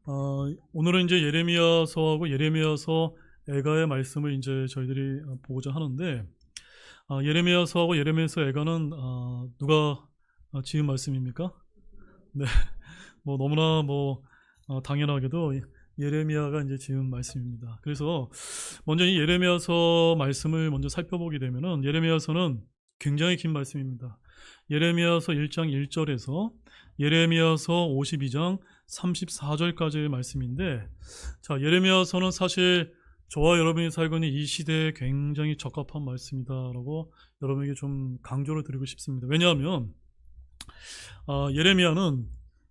오늘은 이제 예레미야서하고 예레미야서 애가의 말씀을 이제 저희들이 보고자 하는데, 예레미야서하고 예레미야서 애가는 누가 지은 말씀입니까? 네, 뭐 너무나 당연하게도 예레미야가 이제 지은 말씀입니다. 그래서 먼저 이 예레미야서 말씀을 먼저 살펴보게 되면은 예레미야서는 굉장히 긴 말씀입니다. 예레미야서 1장 1절에서 예레미야서 52장 34절까지의 말씀인데, 자, 예레미야서는 사실 저와 여러분이 살고 있는 이 시대에 굉장히 적합한 말씀이다라고 여러분에게 좀 강조를 드리고 싶습니다. 왜냐하면 예레미야는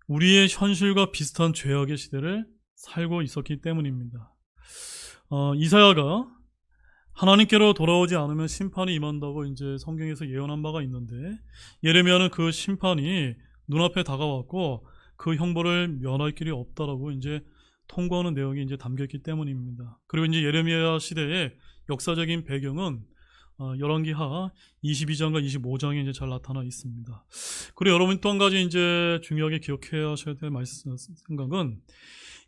우리의 현실과 비슷한 죄악의 시대를 살고 있었기 때문입니다. 이사야가 하나님께로 돌아오지 않으면 심판이 임한다고 이제 성경에서 예언한 바가 있는데, 예레미야는 그 심판이 눈앞에 다가왔고 그 형벌을 면할 길이 없다라고 이제 통고하는 내용이 이제 담겼기 때문입니다. 그리고 이제 예레미야 시대의 역사적인 배경은 열왕기하 22장과 25장에 이제 잘 나타나 있습니다. 그리고 여러분 또 한 가지 이제 중요하게 기억해야 하셔야 될 생각은,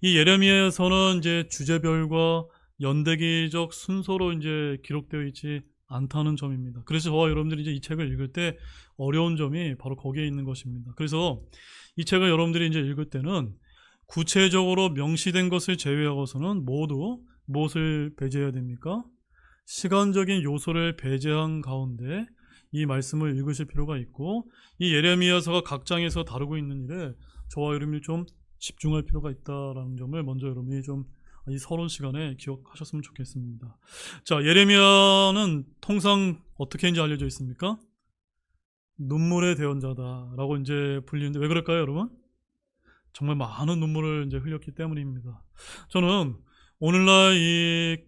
이 예레미야에서는 이제 주제별과 연대기적 순서로 이제 기록되어 있지 않다는 점입니다. 그래서 저와 여러분들이 이제 이 책을 읽을 때 어려운 점이 바로 거기에 있는 것입니다. 그래서 이 책을 여러분들이 이제 읽을 때는 구체적으로 명시된 것을 제외하고서는 모두 무엇을 배제해야 됩니까? 시간적인 요소를 배제한 가운데 이 말씀을 읽으실 필요가 있고, 이 예레미야서가 각 장에서 다루고 있는 일에 저와 여러분이 좀 집중할 필요가 있다는 점을 먼저 여러분이 좀 이 서론 시간에 기억하셨으면 좋겠습니다. 자, 예레미야는 통상 어떻게 이제 알려져 있습니까? 눈물의 대언자다라고 이제 불리는데, 왜 그럴까요, 여러분? 정말 많은 눈물을 이제 흘렸기 때문입니다. 저는 오늘날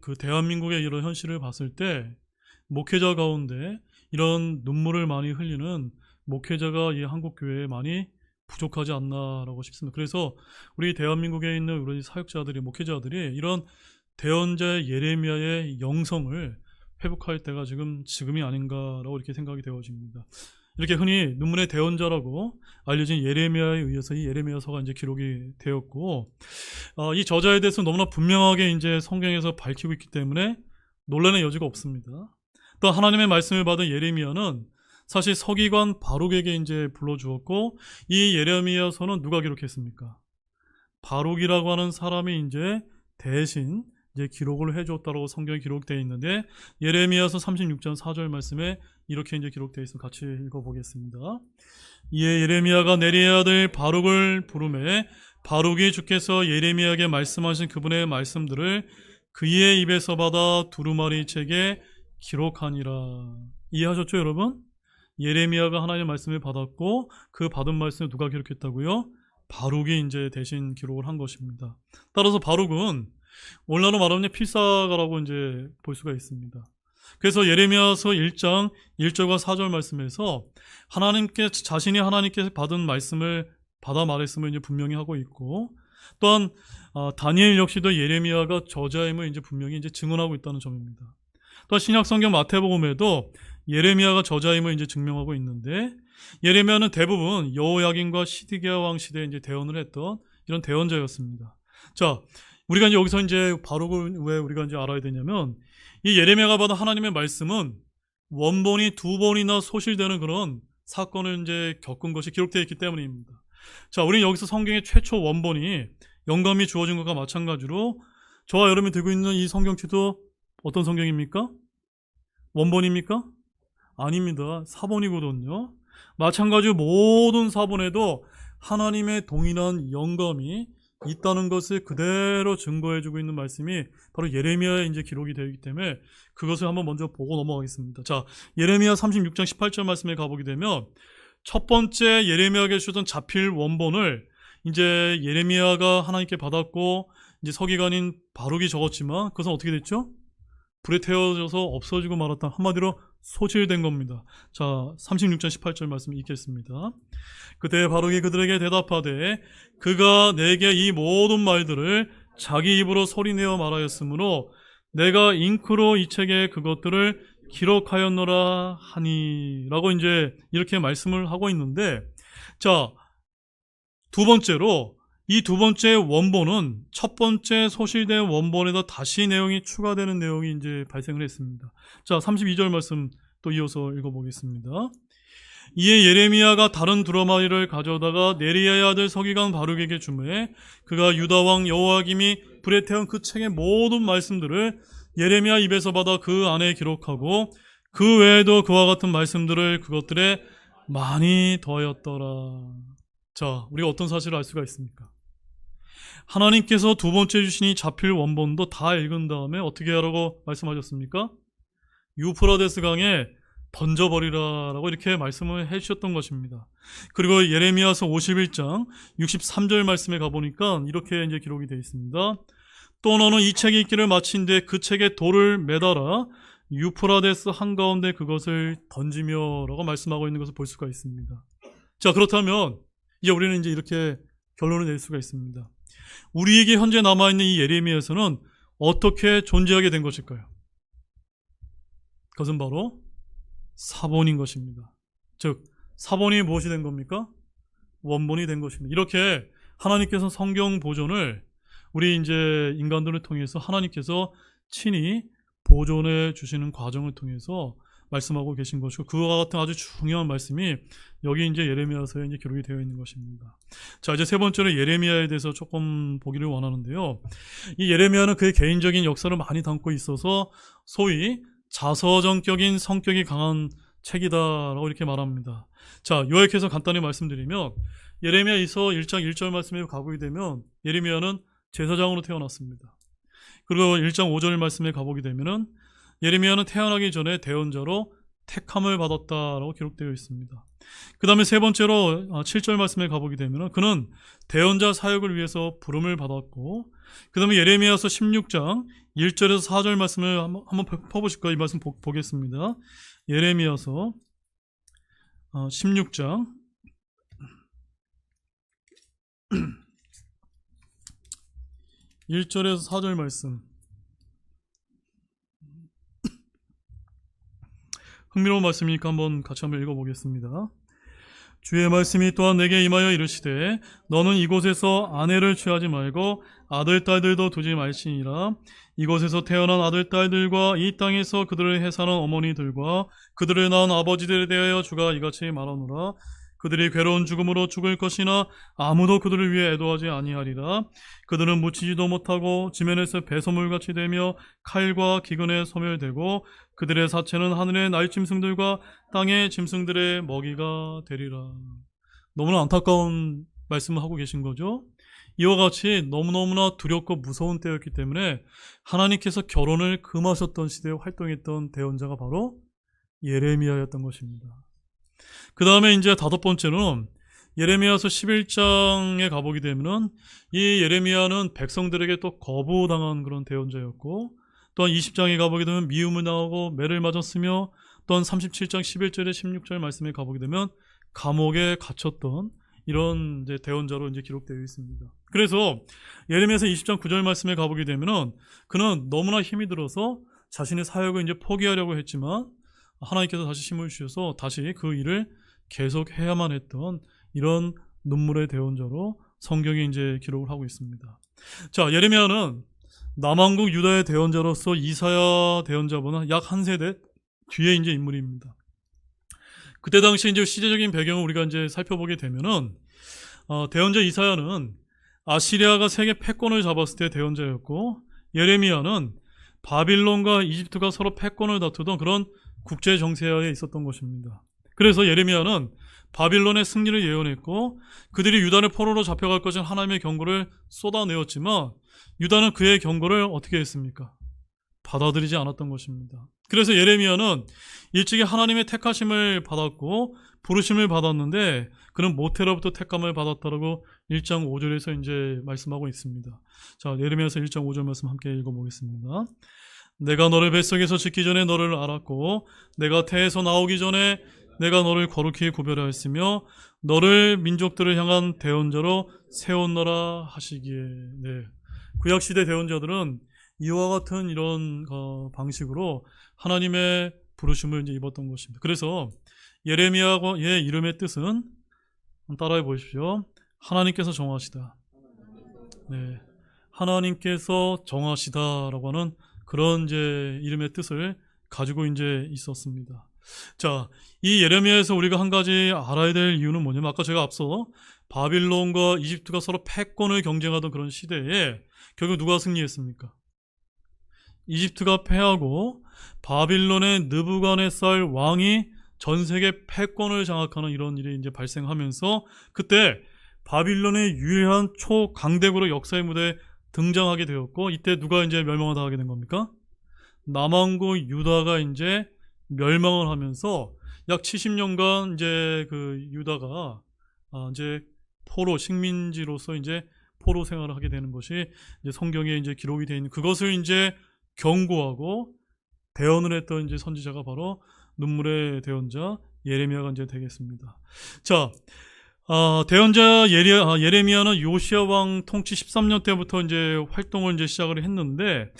그 대한민국의 이런 현실을 봤을 때 목회자 가운데 이런 눈물을 많이 흘리는 목회자가 이 한국 교회에 많이 부족하지 않나라고 싶습니다. 그래서 우리 대한민국에 있는 우리 사역자들이, 목회자들이 이런 대언자 예레미야의 영성을 회복할 때가 지금이 아닌가라고 이렇게 생각이 되어집니다. 이렇게 흔히 눈물의 대언자라고 알려진 예레미야에 의해서 이 예레미야서가 이제 기록이 되었고, 이 저자에 대해서 너무나 분명하게 이제 성경에서 밝히고 있기 때문에 논란의 여지가 없습니다. 또 하나님의 말씀을 받은 예레미야는 사실 서기관 바룩에게 이제 불러주었고, 이 예레미야서는 누가 기록했습니까? 바룩이라고 하는 사람이 이제 대신 이제 기록을 해주었다고 성경에 기록되어 있는데, 예레미야서 36장 4절 말씀에 이렇게 이제 기록되어 있으면 같이 읽어보겠습니다. 이에 예레미야가 네리의 아들 바룩을 부르매 바룩이 주께서 예레미야에게 말씀하신 그분의 말씀들을 그의 입에서 받아 두루마리 책에 기록하니라. 이해하셨죠, 여러분? 예레미야가 하나님의 말씀을 받았고 그 받은 말씀을 누가 기록했다고요? 바룩이 이제 대신 기록을 한 것입니다. 따라서 바룩은 오늘날로 말하면 필사가라고 이제 볼 수가 있습니다. 그래서 예레미야서 1장 1절과 4절 말씀에서 자신이 하나님께 받은 말씀을 받아 말했음을 이제 분명히 하고 있고, 또한 다니엘 역시도 예레미야가 저자임을 이제 분명히 이제 증언하고 있다는 점입니다. 또한 신약 성경 마태복음에도 예레미야가 저자임을 이제 증명하고 있는데, 예레미야는 대부분 여호야긴과 시드기야 왕 시대에 이제 대언을 했던 이런 대언자였습니다. 자, 우리가 이제 여기서 이제 바룩을 왜 우리가 이제 알아야 되냐면, 이 예레미야가 받은 하나님의 말씀은 원본이 두 번이나 소실되는 그런 사건을 이제 겪은 것이 기록되어 있기 때문입니다. 자, 우리는 여기서 성경의 최초 원본이 영감이 주어진 것과 마찬가지로 저와 여러분이 들고 있는 이 성경책도 어떤 성경입니까? 원본입니까? 아닙니다. 사본이거든요. 마찬가지로 모든 사본에도 하나님의 동일한 영감이 있다는 것을 그대로 증거해주고 있는 말씀이 바로 예레미야에 이제 기록이 되어 있기 때문에 그것을 한번 먼저 보고 넘어가겠습니다. 자, 예레미야 36장 18절 말씀에 가보게 되면 첫 번째 예레미야에게 주던 자필 원본을 이제 예레미야가 하나님께 받았고, 이제 서기관인 바룩이 적었지만 그것은 어떻게 됐죠? 불에 태워져서 없어지고 말았다. 한마디로 소실된 겁니다. 자, 36장 18절 말씀 읽겠습니다. 그때 바룩이 그들에게 대답하되 그가 내게 이 모든 말들을 자기 입으로 소리내어 말하였으므로 내가 잉크로 이 책에 그것들을 기록하였노라 하니, 라고 이제 이렇게 말씀을 하고 있는데, 자, 두 번째로 이 두 번째 원본은 첫 번째 소실된 원본에다 다시 내용이 추가되는 내용이 이제 발생을 했습니다. 자, 32절 말씀 또 이어서 읽어보겠습니다. 이에 예레미야가 다른 두루마리를 가져다가 네리야의 아들 서기관 바룩에게 주매 그가 유다 왕 여호야김이 불에 태운 그 책의 모든 말씀들을 예레미야 입에서 받아 그 안에 기록하고 그 외에도 그와 같은 말씀들을 그것들에 많이 더하였더라. 자, 우리가 어떤 사실을 알 수가 있습니까? 하나님께서 두 번째 주신 이 자필 원본도 다 읽은 다음에 어떻게 하라고 말씀하셨습니까? 유프라데스 강에 던져버리라라고 이렇게 말씀을 해주셨던 것입니다. 그리고 예레미야서 51장 63절 말씀에 가보니까 이렇게 이제 기록이 되어 있습니다. 또 너는 이 책이 있기를 마친 뒤에 그 책에 돌을 매달아 유프라데스 한가운데 그것을 던지며라고 말씀하고 있는 것을 볼 수가 있습니다. 자, 그렇다면 이제 우리는 이제 이렇게 결론을 낼 수가 있습니다. 우리에게 현재 남아있는 이 예레미야서는 어떻게 존재하게 된 것일까요? 그것은 바로 사본인 것입니다. 즉, 사본이 무엇이 된 겁니까? 원본이 된 것입니다. 이렇게 하나님께서 성경 보존을 우리 이제 인간들을 통해서 하나님께서 친히 보존해 주시는 과정을 통해서 말씀하고 계신 것이고 그와 같은 아주 중요한 말씀이 여기 이제 예레미야서에 이제 기록이 되어 있는 것입니다. 자, 이제 세 번째로 예레미야에 대해서 조금 보기를 원하는데요. 이 예레미야는 그의 개인적인 역사를 많이 담고 있어서 소위 자서전격인 성격이 강한 책이다라고 이렇게 말합니다. 자, 요약해서 간단히 말씀드리면 예레미야서 1장 1절 말씀에 가보게 되면 예레미야는 제사장으로 태어났습니다. 그리고 1장 5절 말씀에 가보게 되면은 예레미야는 태어나기 전에 대언자로 택함을 받았다라고 기록되어 있습니다. 그 다음에 세 번째로 7절 말씀에 가보게 되면은 그는 대언자 사역을 위해서 부름을 받았고 그 다음에 예레미야서 16장 1절에서 4절 말씀을 한번 펴보실까요? 이 말씀 보겠습니다. 예레미야서 16장 1절에서 4절 말씀 흥미로운 말씀이니까 같이 한번 읽어보겠습니다. 주의 말씀이 또한 내게 임하여 이르시되 너는 이곳에서 아내를 취하지 말고 아들 딸들도 두지 말지니라. 이곳에서 태어난 아들 딸들과 이 땅에서 그들을 해사는 어머니들과 그들을 낳은 아버지들에 대하여 주가 이같이 말하노라. 그들이 괴로운 죽음으로 죽을 것이나 아무도 그들을 위해 애도하지 아니하리라. 그들은 묻히지도 못하고 지면에서 배소물같이 되며 칼과 기근에 소멸되고 그들의 사체는 하늘의 날짐승들과 땅의 짐승들의 먹이가 되리라. 너무나 안타까운 말씀을 하고 계신 거죠. 이와 같이 너무너무나 두렵고 무서운 때였기 때문에 하나님께서 결혼을 금하셨던 시대에 활동했던 대언자가 바로 예레미야였던 것입니다. 그 다음에 이제 다섯 번째는 예레미야서 11장에 가보게 되면은 이 예레미야는 백성들에게 또 거부당한 그런 대언자였고 또한 20장에 가보게 되면 미움을 당하고 매를 맞았으며 또한 37장 11절에 16절 말씀에 가보게 되면 감옥에 갇혔던 이런 이제 대언자로 이제 기록되어 있습니다. 그래서 예레미야서 20장 9절 말씀에 가보게 되면은 그는 너무나 힘이 들어서 자신의 사역을 이제 포기하려고 했지만 하나님께서 다시 힘을 주셔서 다시 그 일을 계속해야만 했던 이런 눈물의 대언자로 성경이 이제 기록을 하고 있습니다. 자, 예레미야는 남왕국 유다의 대언자로서 이사야 대언자보다 약 한 세대 뒤에 이제 인물입니다. 그때 당시 이제 시대적인 배경을 우리가 이제 살펴보게 되면은 대언자 이사야는 아시리아가 세계 패권을 잡았을 때 대언자였고 예레미야는 바빌론과 이집트가 서로 패권을 다투던 그런 국제 정세하에 있었던 것입니다. 그래서 예레미야는 바빌론의 승리를 예언했고 그들이 유다를 포로로 잡혀갈 것인 하나님의 경고를 쏟아내었지만 유다는 그의 경고를 어떻게 했습니까? 받아들이지 않았던 것입니다. 그래서 예레미야는 일찍이 하나님의 택하심을 받았고 부르심을 받았는데 그는 모태로부터 택감을 받았다라고 1장 5절에서 이제 말씀하고 있습니다. 자, 예레미야서 1장 5절 말씀 함께 읽어보겠습니다. 내가 너를 뱃속에서 짓기 전에 너를 알았고 내가 태에서 나오기 전에 내가 너를 거룩히 구별하였으며 너를 민족들을 향한 대언자로 세웠노라 하시기에. 네. 구약시대 대언자들은 이와 같은 이런 방식으로 하나님의 부르심을 이제 입었던 것입니다. 그래서 예레미야의 이름의 뜻은 따라해 보십시오. 하나님께서 정하시다. 네, 하나님께서 정하시다라고 하는 그런 이제 이름의 뜻을 가지고 이제 있었습니다. 자, 이 예레미야에서 우리가 한 가지 알아야 될 이유는 뭐냐면 아까 제가 앞서 바빌론과 이집트가 서로 패권을 경쟁하던 그런 시대에 결국 누가 승리했습니까? 이집트가 패하고 바빌론의 느부갓네살 왕이 전 세계 패권을 장악하는 이런 일이 이제 발생하면서 그때 바빌론의 유일한 초강대국으로 역사의 무대에 등장하게 되었고 이때 누가 이제 멸망을 당하게 된 겁니까? 남왕국 유다가 이제 멸망을 하면서 약 70년간 이제 그 유다가 이제 포로 식민지로서 이제 포로 생활을 하게 되는 것이 이제 성경에 이제 기록이 되어 있는 그것을 이제 경고하고 대언을 했던 이제 선지자가 바로 눈물의 대언자 예레미야가 이제 되겠습니다. 자, 대언자 예레미야는 요시야 왕 통치 13년 때부터 이제 활동을 이제 시작을 했는데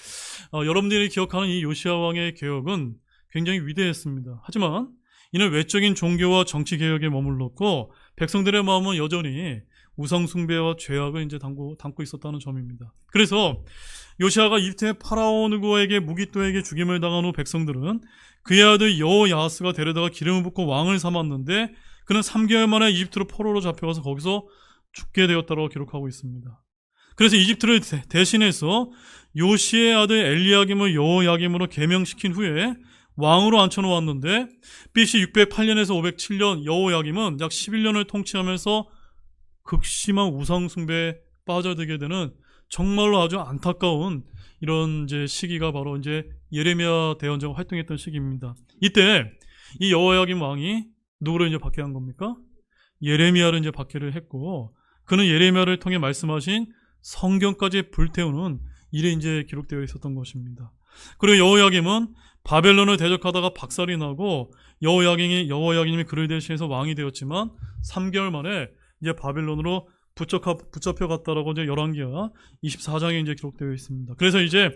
여러분들이 기억하는 이 요시야 왕의 개혁은 굉장히 위대했습니다. 하지만 이는 외적인 종교와 정치 개혁에 머물렀고 백성들의 마음은 여전히 우상 숭배와 죄악을 이제 담고 있었다는 점입니다. 그래서 요시야가 이집트의 파라오 느고에게 무기또에게 죽임을 당한 후 백성들은 그의 아들 여호야하스가 데려다가 기름을 붓고 왕을 삼았는데 그는 3개월 만에 이집트로 포로로 잡혀가서 거기서 죽게 되었다고 기록하고 있습니다. 그래서 이집트를 대신해서 요시의 아들 엘리야김을 여호야김으로 개명시킨 후에 왕으로 앉혀놓았는데 BC 608년에서 507년 여호야김은 약 11년을 통치하면서 극심한 우상숭배에 빠져들게 되는 정말로 아주 안타까운 이런 이제 시기가 바로 이제 예레미야 대언자가 활동했던 시기입니다. 이때 이 여호야김 왕이 누구를 이제 박해한 겁니까? 예레미야를 이제 박해를 했고 그는 예레미야를 통해 말씀하신 성경까지 불태우는 일에 이제 기록되어 있었던 것입니다. 그리고 여호야김은 바벨론을 대적하다가 박살이 나고 여호야김이 그를 대신해서 왕이 되었지만 3개월 만에 이제 바벨론으로 붙잡혀갔다라고 이제 열왕기하 24장에 이제 기록되어 있습니다. 그래서 이제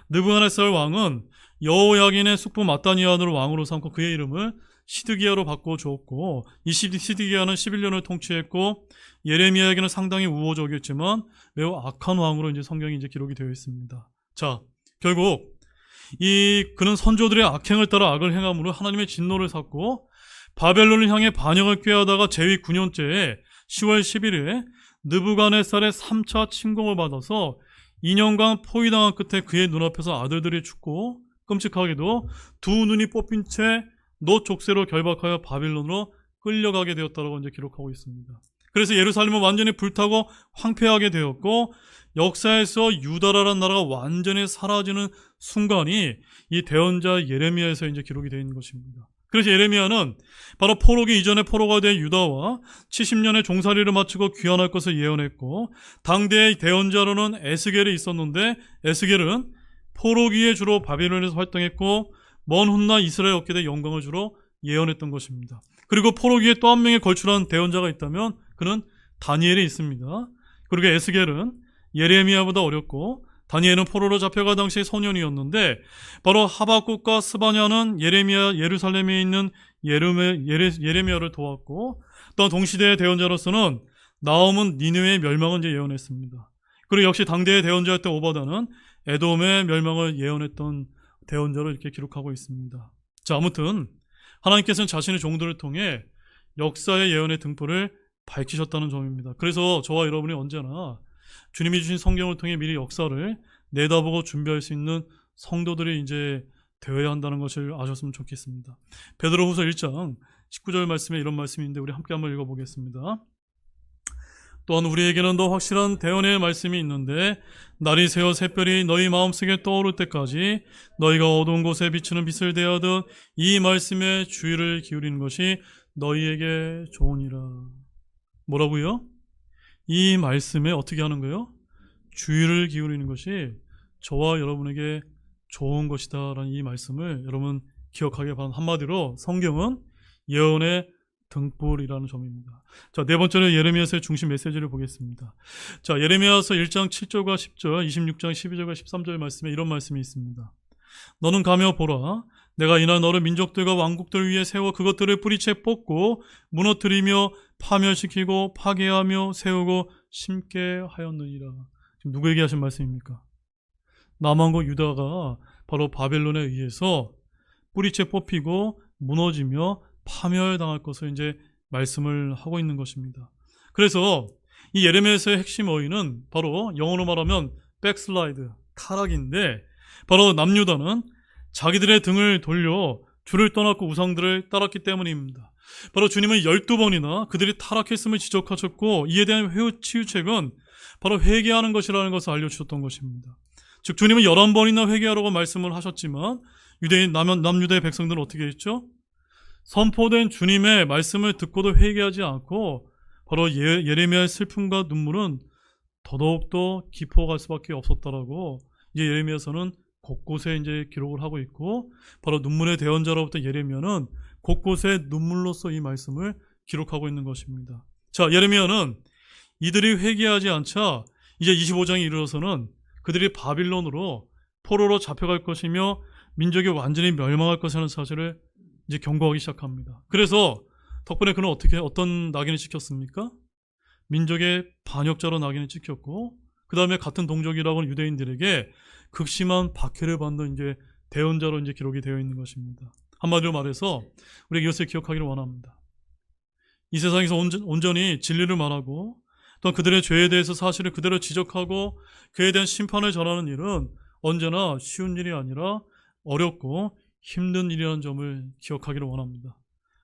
느부갓네살 왕은 여호야긴의 숙부 마따니아 아들을 왕으로 삼고 그의 이름을 시드기야로 바꿔 주었고 이 시드기야는 11년을 통치했고 예레미야에게는 상당히 우호적이었지만 매우 악한 왕으로 이제 성경이 이제 기록이 되어 있습니다. 자, 결국 그는 선조들의 악행을 따라 악을 행함으로 하나님의 진노를 샀고 바벨론을 향해 반역을 꾀하다가 제위 9년째에 10월 11일에 느부갓네살의 3차 침공을 받아서 2년간 포위당한 끝에 그의 눈앞에서 아들들이 죽고 끔찍하게도 두 눈이 뽑힌 채 노족쇄로 결박하여 바빌론으로 끌려가게 되었다고 이제 기록하고 있습니다. 그래서 예루살렘은 완전히 불타고 황폐하게 되었고 역사에서 유다라는 나라가 완전히 사라지는 순간이 이 대언자 예레미야에서 이제 기록이 되어 있는 것입니다. 그래서 예레미야는 바로 포로기 이전에 포로가 된 유다와 70년의 종살이를 마치고 귀환할 것을 예언했고 당대의 대언자로는 에스겔이 있었는데 에스겔은 포로기에 주로 바빌론에서 활동했고 먼 훗날 이스라엘 얻게 될 영광을 주로 예언했던 것입니다. 그리고 포로기에 또 한 명의 걸출한 대언자가 있다면 그는 다니엘이 있습니다. 그리고 에스겔은 예레미야보다 어렸고 다니엘은 포로로 잡혀가 당시 소년이었는데 바로 하박국과 스바냐는 예루살렘에 있는 예레미야를 도왔고 또 동시대의 대언자로서는 나홈은 니느웨의 멸망을 이제 예언했습니다. 그리고 역시 당대의 대언자였던 오바다는 에돔의 멸망을 예언했던 대언자로 이렇게 기록하고 있습니다. 자, 아무튼 하나님께서는 자신의 종들을 통해 역사의 예언의 등불을 밝히셨다는 점입니다. 그래서 저와 여러분이 언제나 주님이 주신 성경을 통해 미리 역사를 내다보고 준비할 수 있는 성도들이 이제 되어야 한다는 것을 아셨으면 좋겠습니다. 베드로후서 1장 19절 말씀에 이런 말씀이 있는데 우리 함께 한번 읽어보겠습니다. 또한 우리에게는 더 확실한 대언의 말씀이 있는데 날이 새어 샛별이 너희 마음속에 떠오를 때까지 너희가 어두운 곳에 비추는 빛을 대하듯 이 말씀에 주의를 기울이는 것이 너희에게 좋으니라. 뭐라고요? 이 말씀에 어떻게 하는 거예요? 주의를 기울이는 것이 저와 여러분에게 좋은 것이다 라는 이 말씀을 여러분 기억하게 바랍니다. 한마디로 성경은 예언의 등불이라는 점입니다. 자, 네 번째는 예레미야서의 중심 메시지를 보겠습니다. 자, 예레미야서 1장 7절과 10절, 26장 12절과 13절 말씀에 이런 말씀이 있습니다. 너는 가며 보라. 내가 이날 너를 민족들과 왕국들 위에 세워 그것들을 뿌리채 뽑고 무너뜨리며 파멸시키고 파괴하며 세우고 심게 하였느니라. 지금 누구에게 하신 말씀입니까? 남왕국 유다가 바로 바벨론에 의해서 뿌리채 뽑히고 무너지며 파멸당할 것을 이제 말씀을 하고 있는 것입니다. 그래서 이 예레미야서의 핵심 어휘는 바로 영어로 말하면 백슬라이드, 타락인데, 바로 남유다는 자기들의 등을 돌려 주를 떠났고 우상들을 따랐기 때문입니다. 바로 주님은 12번이나 그들이 타락했음을 지적하셨고, 이에 대한 치유책은 바로 회개하는 것이라는 것을 알려주셨던 것입니다. 즉 주님은 11번이나 회개하라고 말씀을 하셨지만 유대인 남유다의 백성들은 어떻게 했죠? 선포된 주님의 말씀을 듣고도 회개하지 않고 바로 예레미야의 슬픔과 눈물은 더더욱더 깊어갈 수밖에 없었다라고 이제 예레미야서는 곳곳에 이제 기록을 하고 있고, 바로 눈물의 대언자로부터 예레미야는 곳곳에 눈물로써 이 말씀을 기록하고 있는 것입니다. 자, 예레미야는 이들이 회개하지 않자 이제 25장에 이르러서는 그들이 바빌론으로 포로로 잡혀갈 것이며 민족이 완전히 멸망할 것이라는 사실을 이제 경고하기 시작합니다. 그래서 덕분에 그는 어떤 낙인을 찍혔습니까? 민족의 반역자로 낙인을 찍혔고, 그 다음에 같은 동족이라고 하는 유대인들에게 극심한 박해를 받는 이제 대언자로 이제 기록이 되어 있는 것입니다. 한마디로 말해서 우리가 이것을 기억하기를 원합니다. 이 세상에서 온전히 진리를 말하고 또한 그들의 죄에 대해서 사실을 그대로 지적하고 그에 대한 심판을 전하는 일은 언제나 쉬운 일이 아니라 어렵고 힘든 일이라는 점을 기억하기를 원합니다.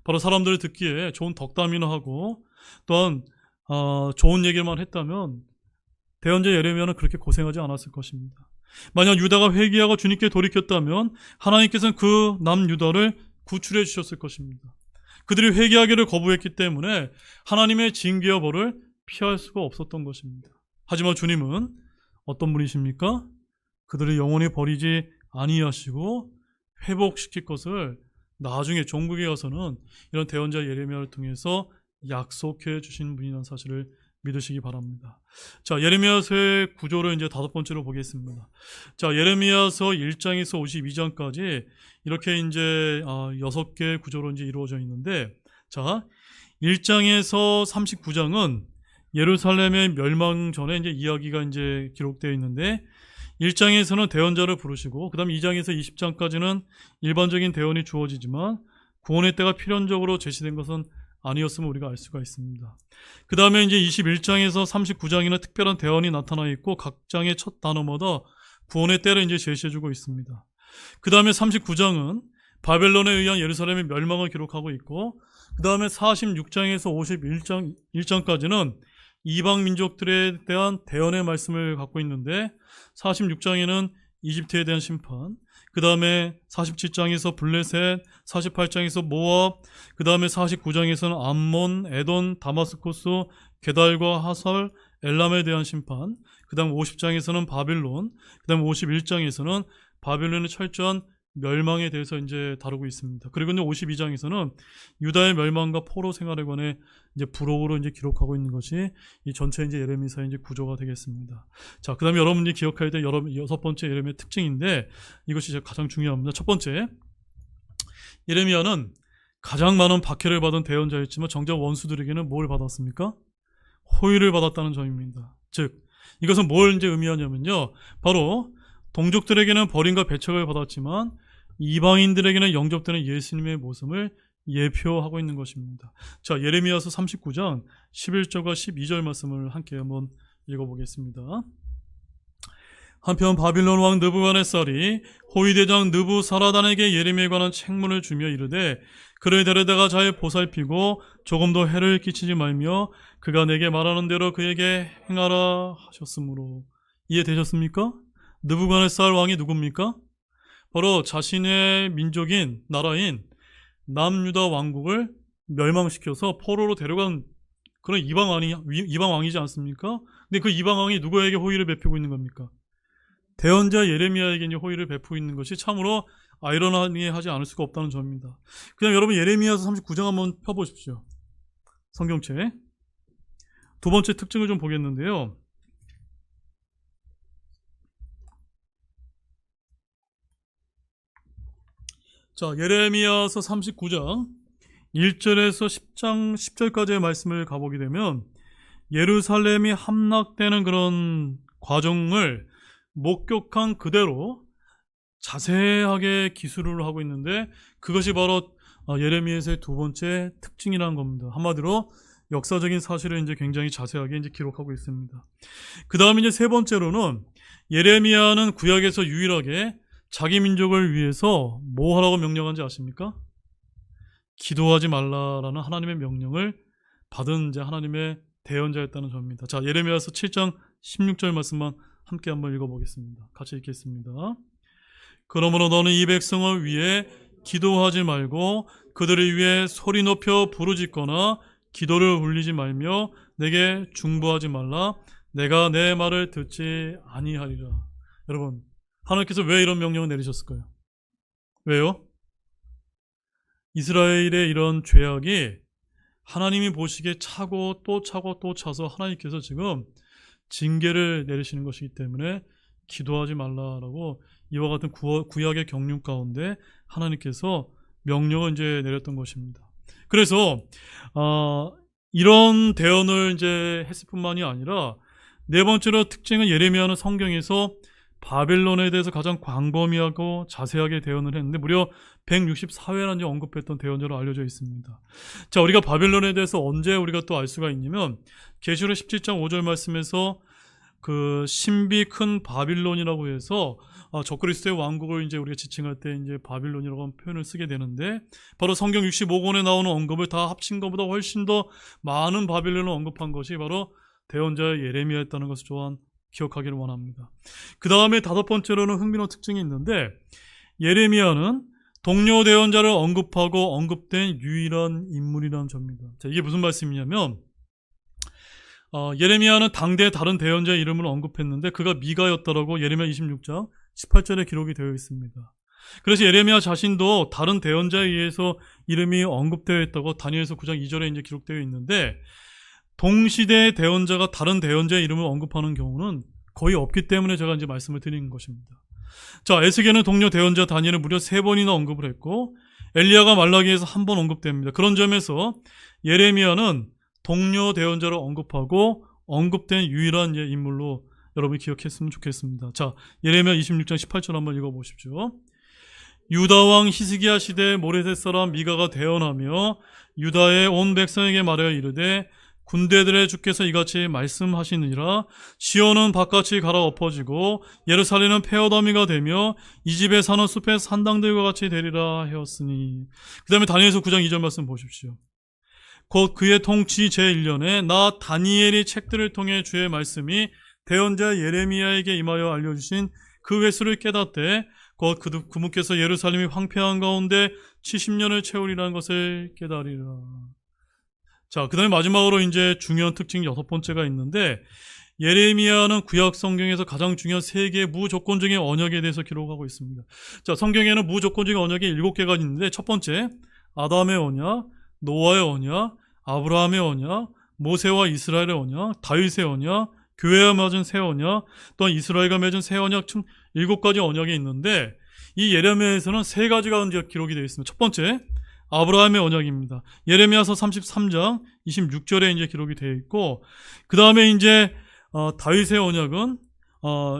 바로 사람들이 듣기에 좋은 덕담이나 하고 또한 좋은 얘기만 했다면 대언자 예레미야는 그렇게 고생하지 않았을 것입니다. 만약 유다가 회개하고 주님께 돌이켰다면 하나님께서는 그 남유다를 구출해 주셨을 것입니다. 그들이 회개하기를 거부했기 때문에 하나님의 징계와 벌을 피할 수가 없었던 것입니다. 하지만 주님은 어떤 분이십니까? 그들을 영원히 버리지 아니하시고 회복시킬 것을 나중에 종국에 가서는 이런 대언자 예레미야를 통해서 약속해 주신 분이라는 사실을 믿으시기 바랍니다. 자, 예레미야서의 구조를 이제 5번째로 보겠습니다. 자, 예레미야서 1장에서 52장까지 이렇게 이제 6개의 구조로 이제 이루어져 있는데, 자, 1장에서 39장은 예루살렘의 멸망 전에 이제 이야기가 이제 기록되어 있는데, 1장에서는 대언자를 부르시고, 그 다음 2장에서 20장까지는 일반적인 대언이 주어지지만 구원의 때가 필연적으로 제시된 것은 아니었음을 우리가 알 수가 있습니다. 그 다음에 이제 21장에서 39장에는 특별한 대언이 나타나 있고 각 장의 첫 단어마다 구원의 때를 이제 제시해주고 있습니다. 그 다음에 39장은 바벨론에 의한 예루살렘의 멸망을 기록하고 있고, 그 다음에 46장에서 51장까지는 이방 민족들에 대한 대언의 말씀을 갖고 있는데, 46장에는 이집트에 대한 심판, 그 다음에 47장에서 블레셋, 48장에서 모압, 그 다음에 49장에서는 암몬, 에돈, 다마스코스, 게달과 하설, 엘람에 대한 심판, 그 다음 50장에서는 바빌론, 그 다음 51장에서는 바빌론의 철저한 멸망에 대해서 이제 다루고 있습니다. 그리고 이제 52장에서는 유다의 멸망과 포로 생활에 관해 이제 부록으로 이제 기록하고 있는 것이 이 전체 이제 예레미야서의 이제 구조가 되겠습니다. 자, 그 다음에 여러분이 기억해야 될 6번째 예레미야 특징인데, 이것이 가장 중요합니다. 첫 번째, 예레미야는 가장 많은 박해를 받은 대언자였지만 정작 원수들에게는 뭘 받았습니까? 호의를 받았다는 점입니다. 즉, 이것은 뭘 이제 의미하냐면요, 바로 동족들에게는 버림과 배척을 받았지만 이방인들에게는 영접되는 예수님의 모습을 예표하고 있는 것입니다. 자, 예레미야서 39장 11절과 12절 말씀을 함께 한번 읽어보겠습니다. 한편 바빌론 왕 느부갓네살이 호위대장 느부사라단에게 예레미야에 관한 책문을 주며 이르되 그를 데려다가 잘 보살피고 조금도 해를 끼치지 말며 그가 내게 말하는 대로 그에게 행하라 하셨으므로. 이해되셨습니까? 느부갓네살 왕이 누굽니까? 바로 자신의 민족인 나라인 남유다 왕국을 멸망시켜서 포로로 데려간 그런 이방 왕이지 않습니까? 근데 그 이방 왕이 누구에게 호의를 베푸고 있는 겁니까? 대언자 예레미야에게 이제 호의를 베푸고 있는 것이 참으로 아이러니하지 않을 수가 없다는 점입니다. 그냥 여러분 예레미야서 39장 한번 펴보십시오. 성경책. 두 번째 특징을 좀 보겠는데요. 자, 예레미야서 39장 1절에서 10절까지의 말씀을 가보게 되면 예루살렘이 함락되는 그런 과정을 목격한 그대로 자세하게 기술을 하고 있는데 그것이 바로 예레미야서의 두 번째 특징이라는 겁니다. 한마디로 역사적인 사실을 이제 굉장히 자세하게 이제 기록하고 있습니다. 그 다음에 이제 세 번째로는 예레미야는 구약에서 유일하게 자기 민족을 위해서 뭐 하라고 명령한지 아십니까? 기도하지 말라라는 하나님의 명령을 받은 이제 하나님의 대언자였다는 점입니다. 자, 예레미야서 7장 16절 말씀만 함께 한번 읽어보겠습니다. 같이 읽겠습니다. 그러므로 너는 이 백성을 위해 기도하지 말고 그들을 위해 소리 높여 부르짖거나 기도를 울리지 말며 내게 중보하지 말라. 내가 내 말을 듣지 아니하리라. 여러분, 하나님께서 왜 이런 명령을 내리셨을까요? 왜요? 이스라엘의 이런 죄악이 하나님이 보시기에 차고 또 차고 또 차서 하나님께서 지금 징계를 내리시는 것이기 때문에 기도하지 말라라고 이와 같은 구약의 경륜 가운데 하나님께서 명령을 이제 내렸던 것입니다. 그래서 이런 대언을 이제 했을 뿐만이 아니라 네 번째로 특징은 예레미야는 성경에서 바벨론에 대해서 가장 광범위하고 자세하게 대언을 했는데 무려 164회나 언급했던 대언자로 알려져 있습니다. 자, 우리가 바벨론에 대해서 언제 우리가 또 알 수가 있냐면 계시록 17장 5절 말씀에서 그 신비 큰 바빌론이라고 해서 적그리스도의 왕국을 이제 우리가 지칭할 때 이제 바빌론이라고 하는 표현을 쓰게 되는데 바로 성경 65권에 나오는 언급을 다 합친 것보다 훨씬 더 많은 바빌론을 언급한 것이 바로 대언자의 예레미야였다는 것을 또한 기억하기를 원합니다. 그 다음에 다섯 번째로는 흥미로운 특징이 있는데 예레미야는 동료 대언자를 언급하고 언급된 유일한 인물이라는 점입니다. 자, 이게 무슨 말씀이냐면 예레미야는 당대 다른 대언자의 이름을 언급했는데 그가 미가였다라고 예레미야 26장 18절에 기록이 되어 있습니다. 그래서 예레미야 자신도 다른 대언자에 의해서 이름이 언급되어 있다고 다니엘서 9장 2절에 이제 기록되어 있는데 동시대의 대언자가 다른 대언자의 이름을 언급하는 경우는 거의 없기 때문에 제가 이제 말씀을 드리는 것입니다. 자, 에스겔은 동료 대언자 다니엘을 무려 3번이나 언급을 했고 엘리야가 말라기에서 1번 언급됩니다. 그런 점에서 예레미야는 동료 대언자를 언급하고 언급된 유일한 인물로 여러분이 기억했으면 좋겠습니다. 자, 예레미야 26장 18절 한번 읽어보십시오. 유다왕 히스기야 시대에 모레셋 사람 미가가 대언하며 유다의 온 백성에게 말하여 이르되 군대들의 주께서 이같이 말씀하시느니라. 시온은 바깥이 갈아엎어지고 예루살렘은 폐허더미가 되며 이 집에 사는 숲의 산당들과 같이 되리라 하였으니. 그 다음에 다니엘서 9장 2절 말씀 보십시오. 곧 그의 통치 제1년에 나 다니엘이 책들을 통해 주의 말씀이 대언자 예레미야에게 임하여 알려주신 그 회수를 깨닫되 곧 그분께서 예루살렘이 황폐한 가운데 70년을 채우리라는 것을 깨달으리라. 자, 그 다음에 마지막으로 이제 중요한 특징 6번째가 있는데 예레미야는 구약 성경에서 가장 중요한 3개의 무조건적인 언약에 대해서 기록하고 있습니다. 자, 성경에는 무조건적인 언약이 7개가 있는데 첫 번째, 아담의 언약, 노아의 언약, 아브라함의 언약, 모세와 이스라엘의 언약, 다윗의 언약, 교회와 맺은 새 언약, 또한 이스라엘과 맺은 새 언약 총 7가지 언약이 있는데 이 예레미야에서는 3가지가 이제 기록이 되어 있습니다. 첫 번째, 아브라함의 언약입니다. 예레미야서 33장 26절에 이제 기록이 되어 있고, 그 다음에 이제 다윗의 언약은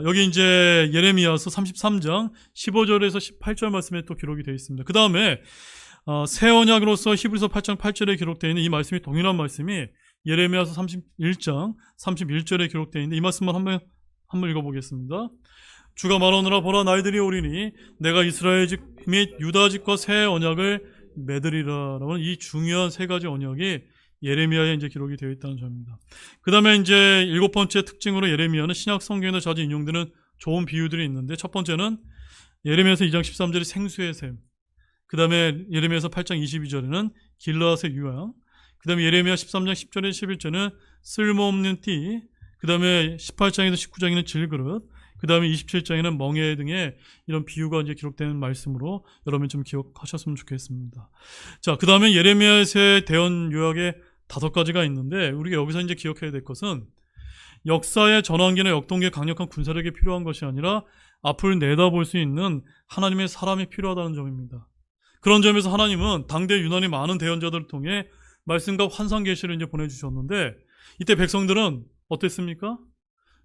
여기 이제 예레미야서 33장 15절에서 18절 말씀에 또 기록이 되어 있습니다. 그 다음에 새 언약으로서 히브리서 8장 8절에 기록되어 있는 이 말씀이 동일한 말씀이 예레미야서 31장 31절에 기록되어 있는데 이 말씀만 한번 읽어보겠습니다. 주가 말하노라 보라 너희들이 오리니 내가 이스라엘 집 및 유다 집과 새 언약을 맺으리라라는 이 중요한 3가지 언약이 예레미야에 이제 기록이 되어 있다는 점입니다. 그 다음에 이제 7번째 특징으로 예레미야는 신약 성경에서 자주 인용되는 좋은 비유들이 있는데 첫 번째는 예레미야서 2장 13절이 생수의 샘, 그 다음에 예레미야서 8장 22절에는 길르앗의 유황, 그 다음에 예레미야 13장 10절에 11절은 쓸모없는 띠, 그 다음에 18장에서 19장에는 질그릇, 그 다음에 27장에는 멍에 등의 이런 비유가 이제 기록되는 말씀으로 여러분이 좀 기억하셨으면 좋겠습니다. 자, 그 다음에 예레미야의 대언 요약에 5가지가 있는데 우리가 여기서 이제 기억해야 될 것은 역사의 전환기나 역동기에 강력한 군사력이 필요한 것이 아니라 앞을 내다볼 수 있는 하나님의 사람이 필요하다는 점입니다. 그런 점에서 하나님은 당대 유난히 많은 대언자들을 통해 말씀과 환상 계시를 이제 보내주셨는데 이때 백성들은 어땠습니까?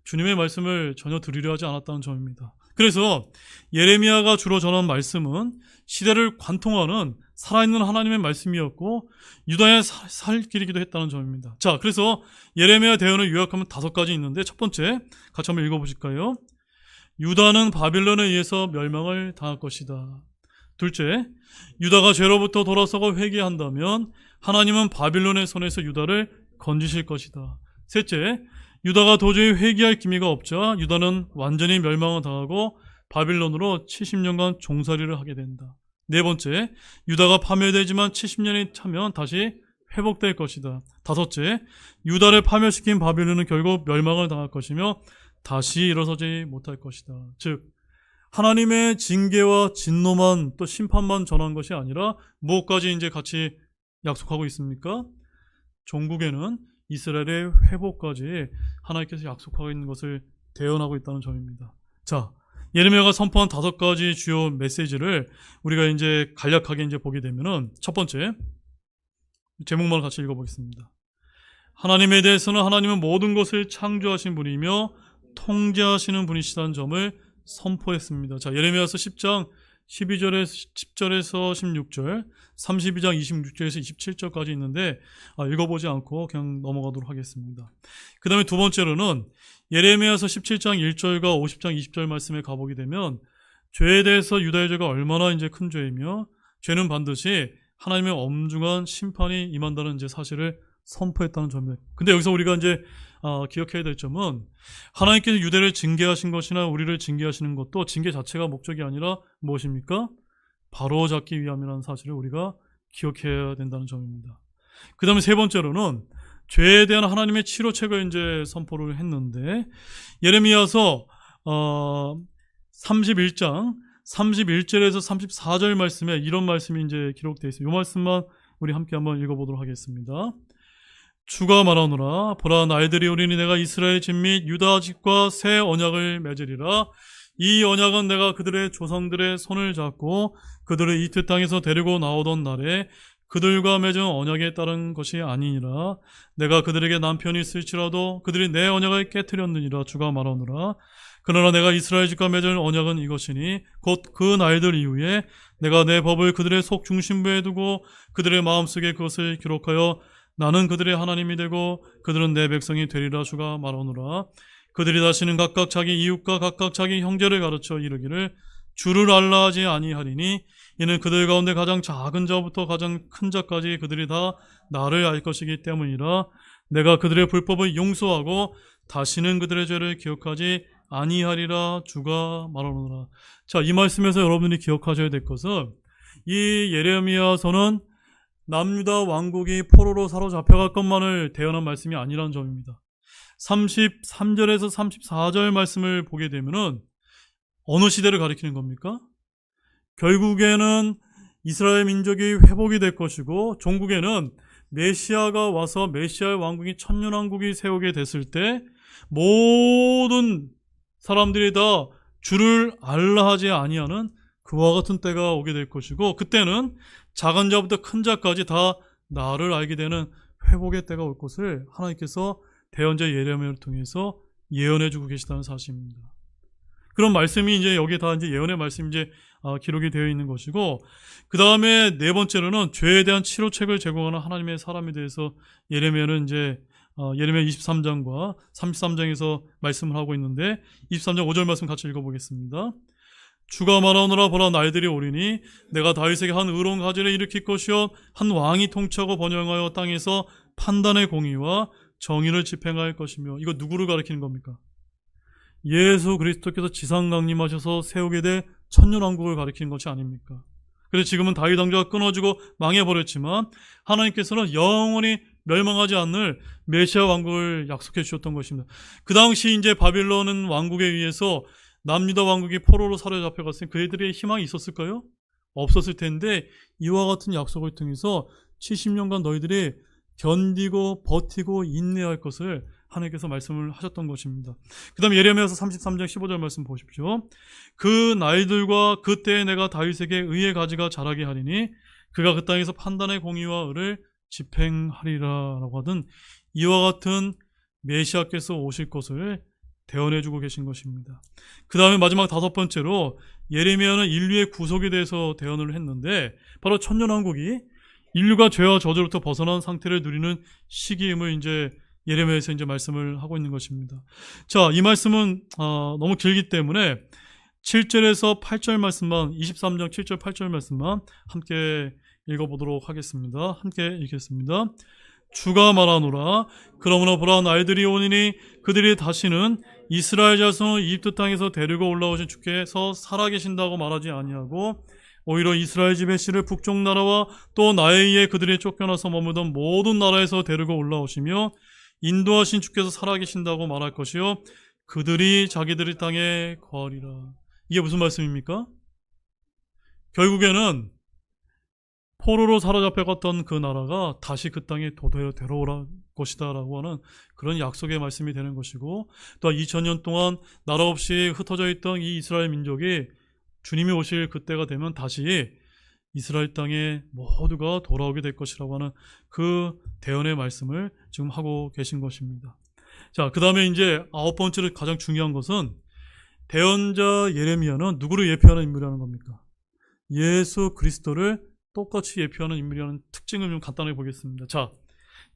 주님의 말씀을 전혀 들으려 하지 않았다는 점입니다. 그래서 예레미야가 주로 전한 말씀은 시대를 관통하는 살아있는 하나님의 말씀이었고 유다의 살길이기도 했다는 점입니다. 자, 그래서 예레미야 대언을 요약하면 5가지 있는데 첫 번째 같이 한번 읽어보실까요? 유다는 바빌론에 의해서 멸망을 당할 것이다. 둘째, 유다가 죄로부터 돌아서고 회개한다면 하나님은 바빌론의 손에서 유다를 건지실 것이다. 셋째, 유다가 도저히 회개할 기미가 없자 유다는 완전히 멸망을 당하고 바빌론으로 70년간 종살이를 하게 된다. 네 번째, 유다가 파멸되지만 70년이 차면 다시 회복될 것이다. 다섯째, 유다를 파멸시킨 바빌론은 결국 멸망을 당할 것이며 다시 일어서지 못할 것이다. 즉, 하나님의 징계와 진노만 또 심판만 전한 것이 아니라 무엇까지 이제 같이 약속하고 있습니까? 종국에는 이스라엘의 회복까지 하나님께서 약속하고 있는 것을 대언하고 있다는 점입니다. 자, 예레미야가 선포한 5가지 주요 메시지를 우리가 이제 간략하게 이제 보게 되면은 첫 번째, 제목만 같이 읽어보겠습니다. 하나님에 대해서는 하나님은 모든 것을 창조하신 분이며 통제하시는 분이시다는 점을 선포했습니다. 자, 예레미야서 10장 10절에서 16절, 32장 26절에서 27절까지 있는데 읽어보지 않고 그냥 넘어가도록 하겠습니다. 그 다음에 두 번째로는 예레미야서 17장 1절과 50장 20절 말씀에 가보게 되면 죄에 대해서 유다의 죄가 얼마나 이제 큰 죄이며 죄는 반드시 하나님의 엄중한 심판이 임한다는 이제 사실을 선포했다는 점입니다. 근데 여기서 우리가 이제 기억해야 될 점은 하나님께서 유대를 징계하신 것이나 우리를 징계하시는 것도 징계 자체가 목적이 아니라 무엇입니까? 바로잡기 위함이라는 사실을 우리가 기억해야 된다는 점입니다. 그 다음에 세 번째로는 죄에 대한 하나님의 치료책을 이제 선포를 했는데 예레미야서 31장 31절에서 34절 말씀에 이런 말씀이 이제 기록되어 있어요. 이 말씀만 우리 함께 한번 읽어보도록 하겠습니다. 주가 말하노라 보라 날들이 오리니 내가 이스라엘 집 및 유다 집과 새 언약을 맺으리라. 이 언약은 내가 그들의 조상들의 손을 잡고 그들을 이트 땅에서 데리고 나오던 날에 그들과 맺은 언약에 따른 것이 아니니라. 내가 그들에게 남편이 있을지라도 그들이 내 언약을 깨트렸느니라. 주가 말하노라. 그러나 내가 이스라엘 집과 맺을 언약은 이것이니 곧 그 날들 이후에 내가 내 법을 그들의 속 중심부에 두고 그들의 마음속에 그것을 기록하여 나는 그들의 하나님이 되고 그들은 내 백성이 되리라. 주가 말하노라. 그들이 다시는 각각 자기 이웃과 각각 자기 형제를 가르쳐 이르기를 주를 알라 하지 아니하리니 이는 그들 가운데 가장 작은 자부터 가장 큰 자까지 그들이 다 나를 알 것이기 때문이라. 내가 그들의 불법을 용서하고 다시는 그들의 죄를 기억하지 아니하리라. 주가 말하노라. 자, 이 말씀에서 여러분들이 기억하셔야 될 것은 이 예레미야서는 남유다 왕국이 포로로 사로잡혀갈 것만을 대언한 말씀이 아니라는 점입니다. 33절에서 34절 말씀을 보게 되면은 어느 시대를 가리키는 겁니까? 결국에는 이스라엘 민족이 회복이 될 것이고 종국에는 메시아가 와서 메시아의 왕국이 천년왕국이 세우게 됐을 때 모든 사람들이 다 주를 알라 하지 아니하는 그와 같은 때가 오게 될 것이고 그때는 작은 자부터 큰 자까지 다 나를 알게 되는 회복의 때가 올 것을 하나님께서 대언자 예레미야를 통해서 예언해 주고 계시다는 사실입니다. 그런 말씀이 이제 여기에 다 이제 예언의 말씀이 이제 기록이 되어 있는 것이고 그 다음에 네 번째로는 죄에 대한 치료책을 제공하는 하나님의 사람에 대해서 예레미야는 이제 예레미야 23장과 33장에서 말씀을 하고 있는데 23장 5절 말씀 같이 읽어보겠습니다. 주가 말하노라 보라 날들이 오리니 내가 다윗에게 한 의로운 가지를 일으킬 것이요 한 왕이 통치하고 번영하여 땅에서 판단의 공의와 정의를 집행할 것이며 이거 누구를 가리키는 겁니까? 예수 그리스도께서 지상 강림하셔서 세우게 될 천년왕국을 가리키는 것이 아닙니까? 그래서 지금은 다윗 왕조가 끊어지고 망해버렸지만 하나님께서는 영원히 멸망하지 않을 메시아 왕국을 약속해 주셨던 것입니다. 그 당시 이제 바빌론 왕국에 의해서 남유다 왕국이 포로로 사로잡혀갔으니 그들의 희망이 있었을까요? 없었을 텐데 이와 같은 약속을 통해서 70년간 너희들이 견디고 버티고 인내할 것을 하나님께서 말씀을 하셨던 것입니다. 그 다음에 예레미야서 33장 15절 말씀 보십시오. 그 날들과 그때에 내가 다윗에게 의의 가지가 자라게 하리니 그가 그 땅에서 판단의 공의와 의를 집행하리라 라고 하던 이와 같은 메시아께서 오실 것을 대언해주고 계신 것입니다. 그 다음에 마지막 다섯 번째로 예레미야는 인류의 구속에 대해서 대언을 했는데 바로 천년왕국이 인류가 죄와 저주로부터 벗어난 상태를 누리는 시기임을 이제 예레미야에서 이제 말씀을 하고 있는 것입니다. 자, 이 말씀은 너무 길기 때문에 7절에서 8절 말씀만 23장 7절 8절 말씀만 함께 읽어보도록 하겠습니다. 함께 읽겠습니다. 주가 말하노라. 그러므로 보라, 날들이 오니니 그들이 다시는 이스라엘 자손을 이집트 땅에서 데리고 올라오신 주께서 살아계신다고 말하지 아니하고 오히려 이스라엘 집의 씨를 북쪽 나라와 또 나에 의해 그들이 쫓겨나서 머무던 모든 나라에서 데리고 올라오시며 인도하신 주께서 살아계신다고 말할 것이요 그들이 자기들의 땅에 거하리라. 이게 무슨 말씀입니까? 결국에는 포로로 사로잡혀갔던 그 나라가 다시 그 땅에 되돌아올 것이다 라고 하는 그런 약속의 말씀이 되는 것이고, 또 2000년 동안 나라 없이 흩어져 있던 이 이스라엘 민족이 주님이 오실 그때가 되면 다시 이스라엘 땅에 모두가 돌아오게 될 것이라고 하는 그 대언의 말씀을 지금 하고 계신 것입니다. 자, 그 다음에 이제 아홉 번째로 가장 중요한 것은 대언자 예레미야는 누구를 예표하는 인물이라는 겁니까? 예수 그리스도를 똑같이 예표하는 인물이라는 특징을 좀 간단하게 보겠습니다. 자,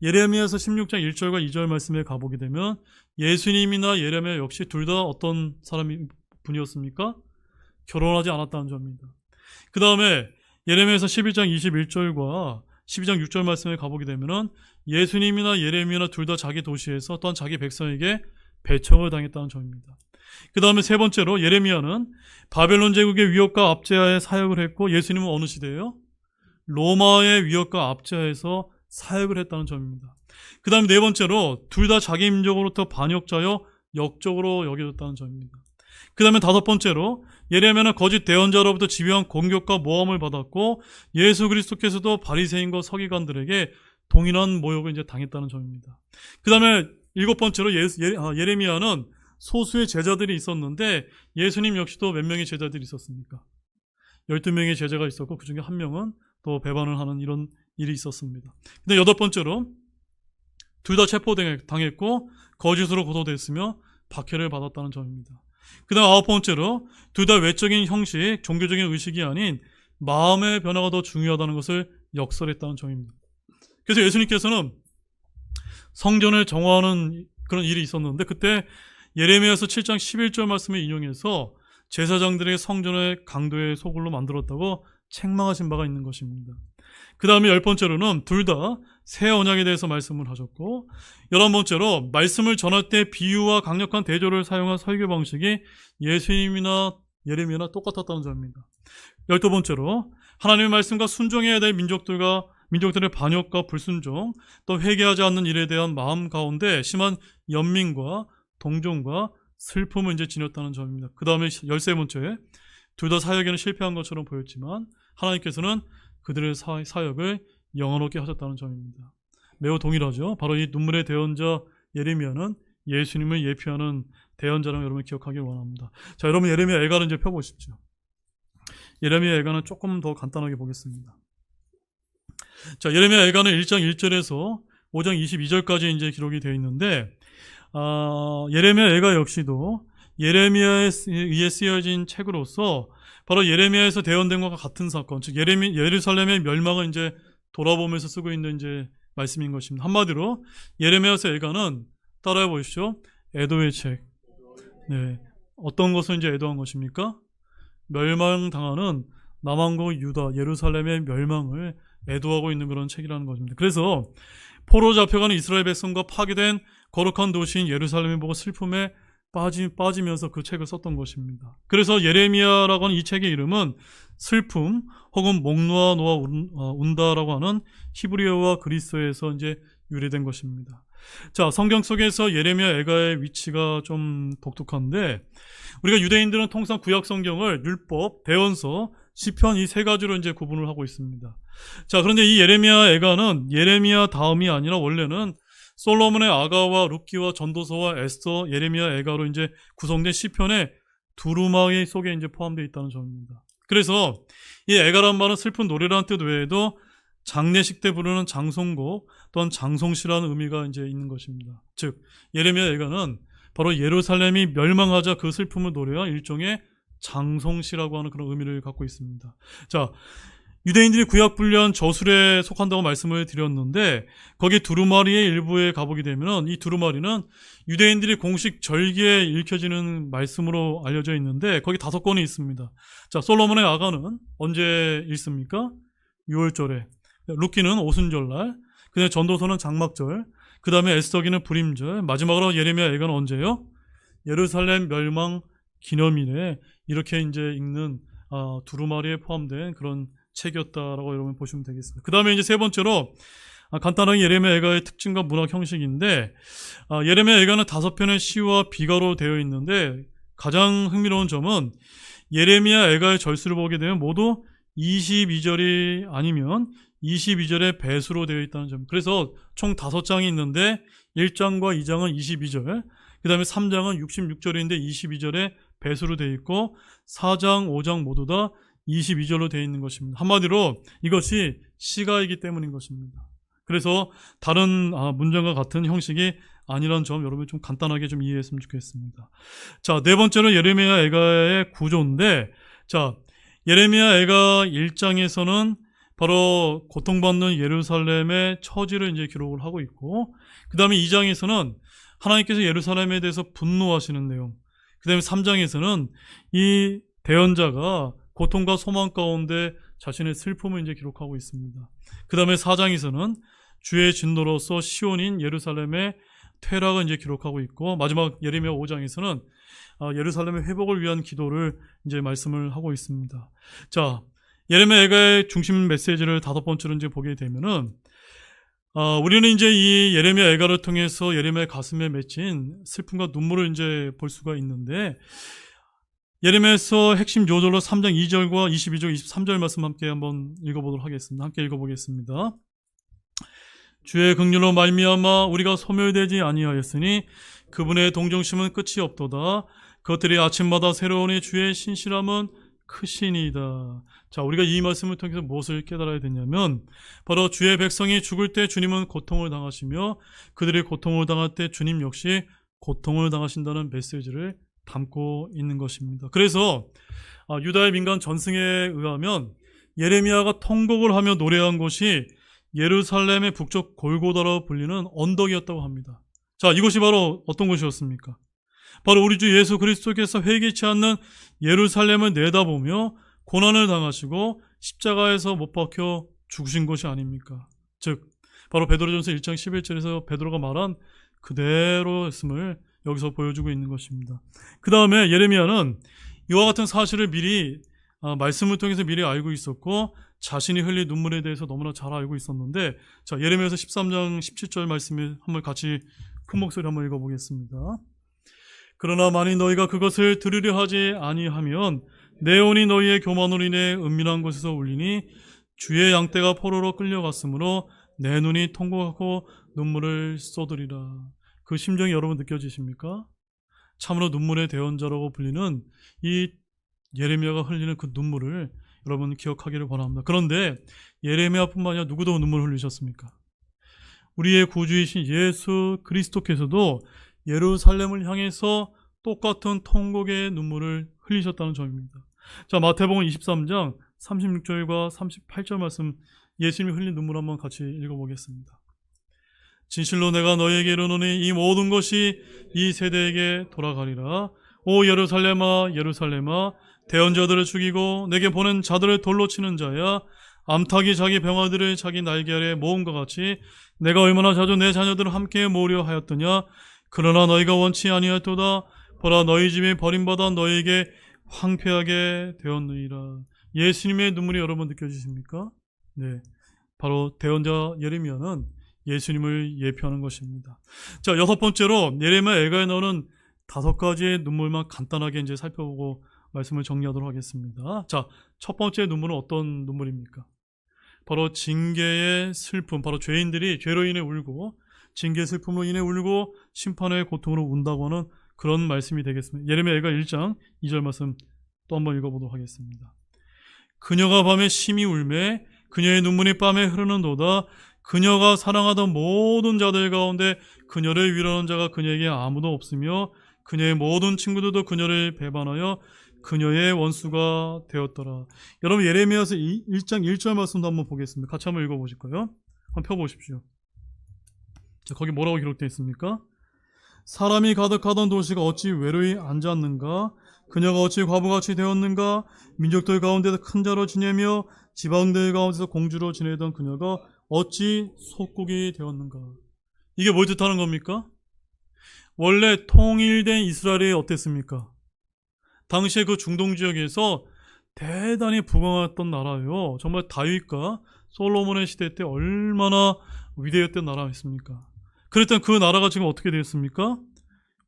예레미야서 16장 1절과 2절 말씀에 가보게 되면 예수님이나 예레미야 역시 둘 다 어떤 분이었습니까? 결혼하지 않았다는 점입니다. 그 다음에 예레미야서 11장 21절과 12장 6절 말씀에 가보게 되면 예수님이나 예레미야나 둘 다 자기 도시에서 또한 자기 백성에게 배척을 당했다는 점입니다. 그 다음에 세 번째로 예레미야는 바벨론 제국의 위협과 압제하에 사역을 했고 예수님은 어느 시대예요? 로마의 위협과 압제하에서 사역을 했다는 점입니다. 그 다음에 네 번째로 둘 다 자기 민족으로부터 반역자여 역적으로 여겨졌다는 점입니다. 그 다음에 다섯 번째로 예레미야는 거짓 대언자로부터 집요한 공격과 모함을 받았고 예수 그리스도께서도 바리새인과 서기관들에게 동일한 모욕을 이제 당했다는 점입니다. 그 다음에 일곱 번째로 예레미야는 소수의 제자들이 있었는데 예수님 역시도 몇 명의 제자들이 있었습니까? 12명의 제자가 있었고 그 중에 한 명은 또 배반을 하는 이런 일이 있었습니다. 근데 여덟 번째로 둘 다 체포당했고 거짓으로 고소됐으며 박해를 받았다는 점입니다. 그 다음 아홉 번째로 둘 다 외적인 형식, 종교적인 의식이 아닌 마음의 변화가 더 중요하다는 것을 역설했다는 점입니다. 그래서 예수님께서는 성전을 정화하는 그런 일이 있었는데 그때 예레미야서 7장 11절 말씀을 인용해서 제사장들의 성전을 강도의 소굴로 만들었다고 책망하신 바가 있는 것입니다. 그 다음에 열 번째로는 둘 다 새 언약에 대해서 말씀을 하셨고, 11번째로 말씀을 전할 때 비유와 강력한 대조를 사용한 설교 방식이 예수님이나 예레미야나 똑같았다는 점입니다. 12번째로 하나님의 말씀과 순종해야 될 민족들의 반역과 불순종, 또 회개하지 않는 일에 대한 마음 가운데 심한 연민과 동정과 슬픔을 이제 지녔다는 점입니다. 그 다음에 13번째, 둘 다 사역에는 실패한 것처럼 보였지만 하나님께서는 그들의 사역을 영원하게 하셨다는 점입니다. 매우 동일하죠. 바로 이 눈물의 대언자 예레미야는 예수님을 예표하는 대언자라는 여러분 기억하길 원합니다. 자, 여러분 예레미야 애가를 이제 펴보십시오. 예레미야 애가는 조금 더 간단하게 보겠습니다. 자, 예레미야 애가는 1장 1절에서 5장 22절까지 이제 기록이 되어 있는데, 예레미야 애가 역시도 예레미야에 의해 쓰여진 책으로서 바로 예레미야에서 대언된 것과 같은 사건, 즉 예루살렘의 멸망을 이제 돌아보면서 쓰고 있는 이제 말씀인 것입니다. 한마디로 예레미야서 애가는 따라해 보십시오. 애도의 책. 네, 어떤 것을 이제 애도한 것입니까? 멸망당하는 남왕국 유다, 예루살렘의 멸망을 애도하고 있는 그런 책이라는 것입니다. 그래서 포로 잡혀가는 이스라엘 백성과 파괴된 거룩한 도시인 예루살렘을 보고 슬픔에 빠지면서 그 책을 썼던 것입니다. 그래서 예레미야라고 하는 이 책의 이름은 슬픔 혹은 목놓아 운다라고 하는 히브리어와 그리스어에서 이제 유래된 것입니다. 자, 성경 속에서 예레미야 애가의 위치가 좀 독특한데, 우리가 유대인들은 통상 구약 성경을 율법, 대언서, 시편 이 세 가지로 이제 구분을 하고 있습니다. 자, 그런데 이 예레미야 애가는 예레미야 다음이 아니라 원래는 솔로몬의 아가와 룻기와 전도서와 에스더, 예레미야 애가로 이제 구성된 시편의 두루마기 속에 이제 포함되어 있다는 점입니다. 그래서 이 애가란 말은 슬픈 노래라는 뜻 외에도 장례식 때 부르는 장송곡 또는 장송시라는 의미가 이제 있는 것입니다. 즉 예레미야 애가는 바로 예루살렘이 멸망하자 그 슬픔을 노래한 일종의 장송시라고 하는 그런 의미를 갖고 있습니다. 자, 유대인들이 구약 분류한 저술에 속한다고 말씀을 드렸는데 거기 두루마리의 일부에 가보게 되면 이 두루마리는 유대인들이 공식 절기에 읽혀지는 말씀으로 알려져 있는데 거기 5권이 있습니다. 자, 솔로몬의 아가는 언제 읽습니까? 6월절에, 룻기는 오순절날, 그다음에 전도서는 장막절, 그 다음에 에스더기는 불임절, 마지막으로 예레미야 애가는 언제요? 예루살렘 멸망 기념일에 이렇게 이제 읽는 두루마리에 포함된 그런 책이었다라고 여러분 보시면 되겠습니다. 그 다음에 이제 세 번째로 간단하게 예레미야 애가의 특징과 문학 형식인데 예레미야 애가는 5편의 시와 비가로 되어 있는데 가장 흥미로운 점은 예레미야 애가의 절수를 보게 되면 모두 22절이 아니면 22절의 배수로 되어 있다는 점. 그래서 총 5장이 있는데 1장과 2장은 22절, 그 다음에 3장은 66절인데 22절의 배수로 되어 있고 4장, 5장 모두 다 22절로 되어 있는 것입니다. 한마디로 이것이 시가이기 때문인 것입니다. 그래서 다른 문장과 같은 형식이 아니라는 점 여러분이 좀 간단하게 좀 이해했으면 좋겠습니다. 자, 네 번째는 예레미야 애가의 구조인데, 자, 예레미야 애가 1장에서는 바로 고통받는 예루살렘의 처지를 이제 기록을 하고 있고, 그 다음에 2장에서는 하나님께서 예루살렘에 대해서 분노하시는 내용, 그 다음에 3장에서는 이 대언자가 고통과 소망 가운데 자신의 슬픔을 이제 기록하고 있습니다. 그 다음에 4장에서는 주의 진노로서 시온인 예루살렘의 퇴락을 이제 기록하고 있고, 마지막 예레미야 5장에서는 예루살렘의 회복을 위한 기도를 이제 말씀을 하고 있습니다. 자, 예레미야 애가의 중심 메시지를 5번째로 이제 보게 되면은, 우리는 이제 이 예레미야 애가를 통해서 예레미야의 가슴에 맺힌 슬픔과 눈물을 이제 볼 수가 있는데, 예레미야에서 핵심 요절로 3장 2절과 22절, 23절 말씀 함께 한번 읽어보도록 하겠습니다. 함께 읽어보겠습니다. 주의 긍휼로 말미암아 우리가 소멸되지 아니하였으니 그분의 동정심은 끝이 없도다. 그것들이 아침마다 새로우니 주의 신실함은 크시니이다. 자, 우리가 이 말씀을 통해서 무엇을 깨달아야 되냐면 바로 주의 백성이 죽을 때 주님은 고통을 당하시며 그들이 고통을 당할 때 주님 역시 고통을 당하신다는 메시지를 담고 있는 것입니다. 그래서 유다의 민간 전승에 의하면 예레미야가 통곡을 하며 노래한 곳이 예루살렘의 북쪽 골고다라고 불리는 언덕이었다고 합니다. 자, 이곳이 바로 어떤 곳이었습니까? 바로 우리 주 예수 그리스도께서 회개치 않는 예루살렘을 내다보며 고난을 당하시고 십자가에서 못 박혀 죽으신 곳이 아닙니까? 즉 바로 베드로전서 1장 11절에서 베드로가 말한 그대로였음을 여기서 보여주고 있는 것입니다. 그 다음에 예레미야는 이와 같은 사실을 미리 말씀을 통해서 미리 알고 있었고 자신이 흘린 눈물에 대해서 너무나 잘 알고 있었는데, 자, 예레미야서 13장 17절 말씀을 한번 같이 큰 목소리 한번 읽어보겠습니다. 그러나 만일 너희가 그것을 들으려 하지 아니하면 내 온이 너희의 교만으로 인해 은밀한 곳에서 울리니 주의 양떼가 포로로 끌려갔으므로 내 눈이 통곡하고 눈물을 쏟으리라. 그 심정이 여러분 느껴지십니까? 참으로 눈물의 대언자라고 불리는 이 예레미야가 흘리는 그 눈물을 여러분 기억하기를 바랍니다. 그런데 예레미야뿐만 아니라 누구도 눈물을 흘리셨습니까? 우리의 구주이신 예수 그리스도께서도 예루살렘을 향해서 똑같은 통곡의 눈물을 흘리셨다는 점입니다. 자, 마태복음 23장 36절과 38절 말씀, 예수님이 흘린 눈물 한번 같이 읽어보겠습니다. 진실로 내가 너희에게 이르노니 이 모든 것이 이 세대에게 돌아가리라. 오 예루살렘아 예루살렘아, 대언자들을 죽이고 내게 보낸 자들을 돌로 치는 자야, 암탉이 자기 병아들을 자기 날개 아래 모음과 같이 내가 얼마나 자주 내 자녀들을 함께 모으려 하였더냐. 그러나 너희가 원치 아니하였도다. 보라, 너희 집이 버림받아 너희에게 황폐하게 되었느니라. 예수님의 눈물이 여러분 느껴지십니까? 네, 바로 대언자 예레미야는 예수님을 예표하는 것입니다. 자, 6번째로 예레미야 애가에 나오는 5가지의 눈물만 간단하게 이제 살펴보고 말씀을 정리하도록 하겠습니다. 자, 첫 번째 눈물은 어떤 눈물입니까? 바로 징계의 슬픔, 바로 죄인들이 죄로 인해 울고 징계의 슬픔으로 인해 울고 심판의 고통으로 운다고 하는 그런 말씀이 되겠습니다. 예레미야 애가 1장 2절 말씀 또 한번 읽어보도록 하겠습니다. 그녀가 밤에 심히 울매 그녀의 눈물이 밤에 흐르는도다. 그녀가 사랑하던 모든 자들 가운데 그녀를 위로하는 자가 그녀에게 아무도 없으며 그녀의 모든 친구들도 그녀를 배반하여 그녀의 원수가 되었더라. 여러분 예레미야서 1장 1절 말씀도 한번 보겠습니다. 같이 한번 읽어보실까요? 한번 펴보십시오. 자, 거기 뭐라고 기록되어 있습니까? 사람이 가득하던 도시가 어찌 외로이 앉았는가? 그녀가 어찌 과부같이 되었는가? 민족들 가운데서 큰 자로 지내며 지방들 가운데서 공주로 지내던 그녀가 어찌 속국이 되었는가? 이게 뭘 뜻하는 겁니까? 원래 통일된 이스라엘이 어땠습니까? 당시에 그 중동 지역에서 대단히 부강했던 나라예요. 정말 다윗과 솔로몬의 시대 때 얼마나 위대했던 나라였습니까? 그랬던 그 나라가 지금 어떻게 되었습니까?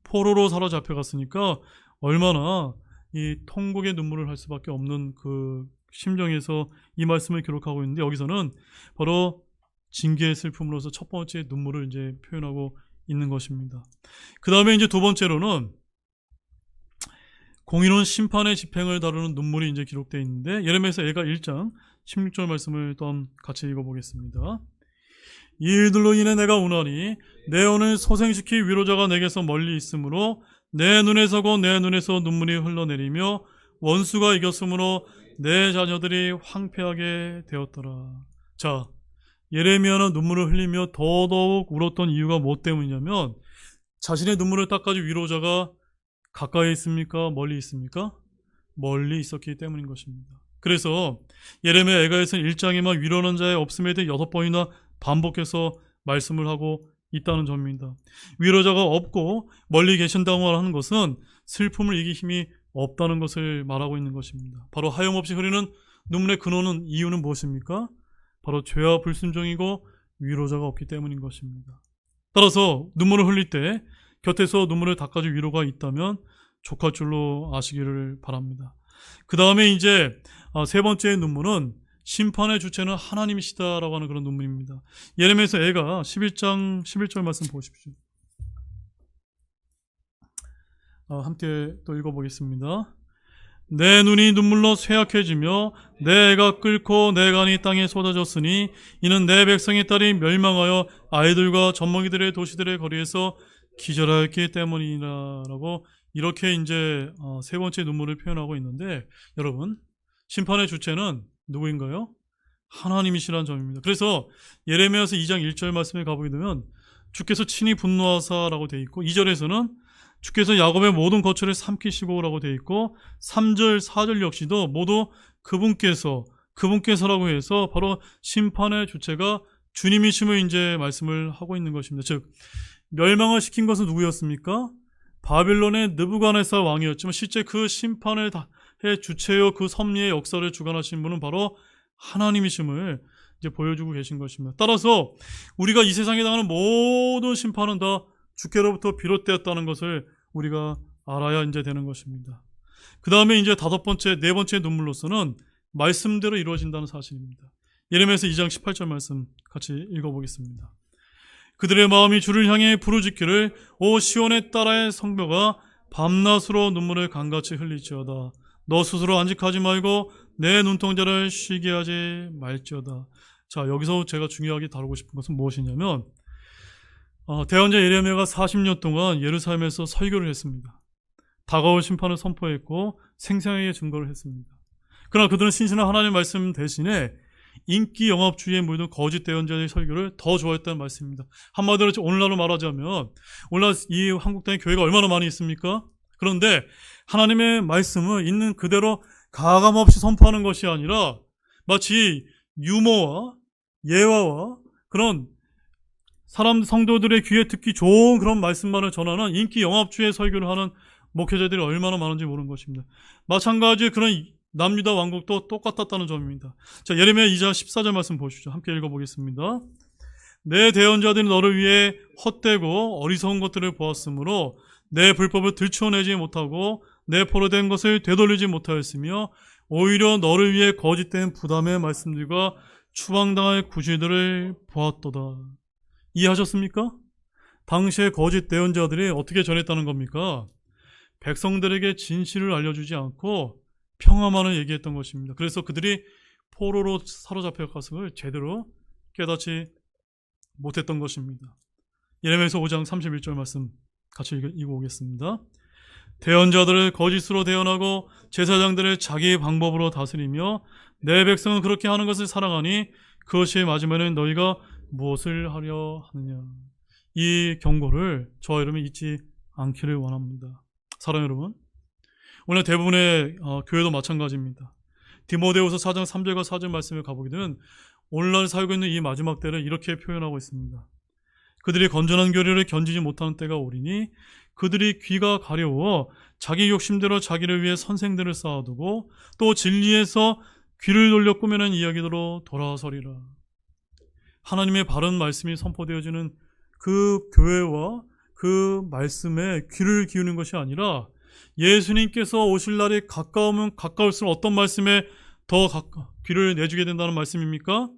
포로로 사로잡혀 갔으니까 얼마나 이 통곡의 눈물을 할 수밖에 없는 그 심정에서 이 말씀을 기록하고 있는데, 여기서는 바로 징계의 슬픔으로서 첫 번째 눈물을 이제 표현하고 있는 것입니다. 그 다음에 이제 두 번째로는 공의로운 심판의 집행을 다루는 눈물이 이제 기록되어 있는데, 예레미야서 1장 16절 말씀을 또 같이 읽어보겠습니다. 이 일들로 인해 내가 우나니 내 혼을 소생시킬 위로자가 내게서 멀리 있으므로 내 눈에서고 내 눈에서 눈물이 흘러내리며 원수가 이겼으므로 내 자녀들이 황폐하게 되었더라. 자, 예레미야는 눈물을 흘리며 더더욱 울었던 이유가 뭐 때문이냐면, 자신의 눈물을 닦아줄 위로자가 가까이 있습니까? 멀리 있습니까? 멀리 있었기 때문인 것입니다. 그래서 예레미야 애가에서 1장에만 위로하는 자의 없음에 대해 6번이나 반복해서 말씀을 하고 있다는 점입니다. 위로자가 없고 멀리 계신다고 하는 것은 슬픔을 이길 힘이 없다는 것을 말하고 있는 것입니다. 바로 하염없이 흐르는 눈물의 근원은, 이유는 무엇입니까? 바로 죄와 불순종이고 위로자가 없기 때문인 것입니다. 따라서 눈물을 흘릴 때 곁에서 눈물을 닦아줄 위로가 있다면 족할 줄로 아시기를 바랍니다. 그 다음에 이제 세 번째 눈물은 심판의 주체는 하나님이시다라고 하는 그런 눈물입니다. 예레미야서 애가 11장 11절 말씀 보십시오. 함께 또 읽어보겠습니다. 내 눈이 눈물로 쇠약해지며 내 애가 끓고 내 간이 땅에 쏟아졌으니 이는 내 백성의 딸이 멸망하여 아이들과 젖먹이들의 도시들의 거리에서 기절하였기 때문이라라고, 이렇게 이제 세 번째 눈물을 표현하고 있는데, 여러분 심판의 주체는 누구인가요? 하나님이시라는 점입니다. 그래서 예레미야서 2장 1절 말씀에 가보게 되면 주께서 친히 분노하사라고 되어 있고, 2절에서는 주께서 야곱의 모든 거처를 삼키시고라고 되어 있고, 3절 4절 역시도 모두 그분께서라고 해서 바로 심판의 주체가 주님이심을 이제 말씀을 하고 있는 것입니다. 즉 멸망을 시킨 것은 누구였습니까? 바빌론의 느부갓네살 왕이었지만 실제 그 심판의 주체요 그 섭리의 역사를 주관하신 분은 바로 하나님이심을 이제 보여주고 계신 것입니다. 따라서 우리가 이 세상에 당하는 모든 심판은 다 주께로부터 비롯되었다는 것을 우리가 알아야 이제 되는 것입니다. 그 다음에 이제 네 번째 눈물로서는 말씀대로 이루어진다는 사실입니다. 예레미야서 2장 18절 말씀 같이 읽어보겠습니다. 그들의 마음이 주를 향해 부르짖기를 오 시온의 딸의 성벽아 밤낮으로 눈물을 강같이 흘리지어다. 너 스스로 안직하지 말고 내 눈동자를 쉬게 하지 말지어다. 자, 여기서 제가 중요하게 다루고 싶은 것은 무엇이냐면, 대언자 예레미야가 40년 동안 예루살렘에서 설교를 했습니다. 다가올 심판을 선포했고 생생하게 증거를 했습니다. 그러나 그들은 신실한 하나님의 말씀 대신에 인기 영합주의에 물든 거짓 대언자의 설교를 더 좋아했다는 말씀입니다. 한마디로 오늘날로 말하자면, 오늘날 이 한국 땅에 교회가 얼마나 많이 있습니까? 그런데 하나님의 말씀을 있는 그대로 가감없이 선포하는 것이 아니라 마치 유머와 예화와 그런 성도들의 귀에 듣기 좋은 그런 말씀만을 전하는 인기 영합주의 설교를 하는 목회자들이 얼마나 많은지 모르는 것입니다. 마찬가지의 그런 남유다 왕국도 똑같았다는 점입니다. 자, 예레미야 2장 14절 말씀 보시죠. 함께 읽어보겠습니다. 내 대언자들이 너를 위해 헛되고 어리석은 것들을 보았으므로 내 불법을 들추어내지 못하고 내 포로된 것을 되돌리지 못하였으며 오히려 너를 위해 거짓된 부담의 말씀들과 추방당할 구실들을 보았도다. 이해하셨습니까? 당시에 거짓 대언자들이 어떻게 전했다는 겁니까? 백성들에게 진실을 알려주지 않고 평화만을 얘기했던 것입니다. 그래서 그들이 포로로 사로잡혀 갔음을 제대로 깨닫지 못했던 것입니다. 예레미야서 5장 31절 말씀 같이 읽어보겠습니다. 대언자들을 거짓으로 대언하고 제사장들을 자기 방법으로 다스리며 내 백성은 그렇게 하는 것을 사랑하니 그것이 맞으면 너희가 무엇을 하려 하느냐. 이 경고를 저와 여러분이 잊지 않기를 원합니다. 사랑하는 여러분, 오늘 대부분의 교회도 마찬가지입니다. 디모데후서 4장 3절과 4절 말씀에 가보게 되면 오늘날 살고 있는 이 마지막 때를 이렇게 표현하고 있습니다. 그들이 건전한 교리를 견디지 못하는 때가 오리니 그들이 귀가 가려워 자기 욕심대로 자기를 위해 선생들을 쌓아두고 또 진리에서 귀를 돌려 꾸며낸 이야기대로 돌아서리라. 하나님의 바른 말씀이 선포되어지는 그 교회와 그 말씀에 귀를 기우는 것이 아니라 예수님께서 오실 날이 가까우면 가까울수록 어떤 말씀에 더 귀를 내주게 된다는 말씀입니까?